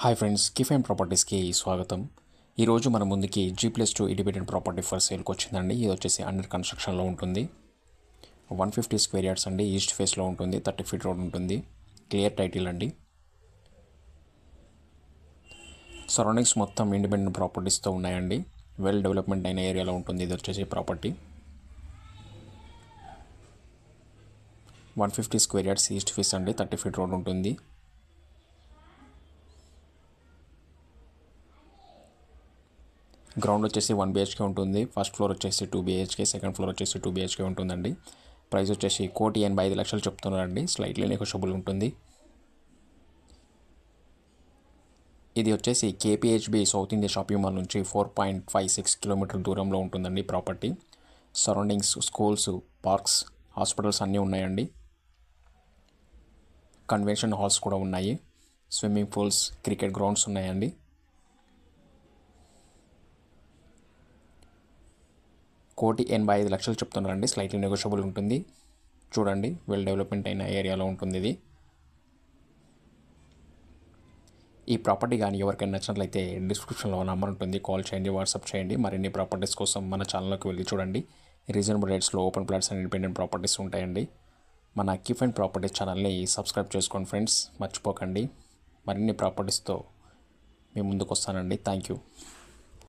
Hi friends, కిఫ్ and ప్రాపర్టీస్కి స్వాగతం. ఈరోజు మన ముందుకి G+2 ఇండిపెండెంట్ ప్రాపర్టీ ఫర్ సేల్కి వచ్చిందండి. ఇది వచ్చేసి అండర్ కన్స్ట్రక్షన్లో ఉంటుంది. 150 స్క్వేర్ యార్డ్స్ అండి. ఈస్ట్ ఫేస్లో ఉంటుంది. 30 ఫీట్ రోడ్ ఉంటుంది. క్లియర్ టైటిల్ అండి. సరౌండింగ్స్ మొత్తం ఇండిపెండెంట్ ప్రాపర్టీస్తో ఉన్నాయండి. వెల్ డెవలప్మెంట్ అయిన ఏరియాలో ఉంటుంది ఇది వచ్చేసి property. 150 square yards east face అండి. 30 ఫీట్ రోడ్ ఉంటుంది. గ్రౌండ్ వచ్చేసి 1 BHK ఉంటుంది. ఫస్ట్ ఫ్లోర్ వచ్చేసి 2 BHK, సెకండ్ ఫ్లోర్ వచ్చేసి 2 BHK ఉంటుందండి. ప్రైస్ వచ్చేసి 1,85,00,000 చెప్తున్నారండి. స్లైట్లీ నెగోషియబుల్ ఉంటుంది. ఇది వచ్చేసి KPHB south India shopping mall నుంచి 4.56 కిలోమీటర్ దూరంలో ఉంటుందండి property. Surroundings schools, parks, hospitals అన్నీ ఉన్నాయండి. కన్వెన్షన్ హాల్స్ కూడా ఉన్నాయి. స్విమ్మింగ్ పూల్స్, క్రికెట్ గ్రౌండ్స్ ఉన్నాయండి. 1,85,00,000 చెప్తున్నారండి. స్లైట్లీ నెగోషియబుల్ ఉంటుంది. చూడండి, వెల్ డెవలప్మెంట్ అయిన ఏరియాలో ఉంటుంది ఇది. ఈ ప్రాపర్టీ కానీ ఎవరికైనా నచ్చినట్లయితే డిస్క్రిప్షన్లో నెంబర్ ఉంటుంది. కాల్ చేయండి, వాట్సాప్ చేయండి. మరిన్ని ప్రాపర్టీస్ కోసం మన ఛానల్లోకి వెళ్ళి చూడండి. రీజనబుల్ రేట్స్లో open plots and independent properties ఉంటాయండి. మన కిఫ్ అండ్ ప్రాపర్టీస్ ఛానల్ని సబ్స్క్రైబ్ చేసుకోండి ఫ్రెండ్స్, మర్చిపోకండి. మరిన్ని ప్రాపర్టీస్తో మీ ముందుకు వస్తానండి. Thank you.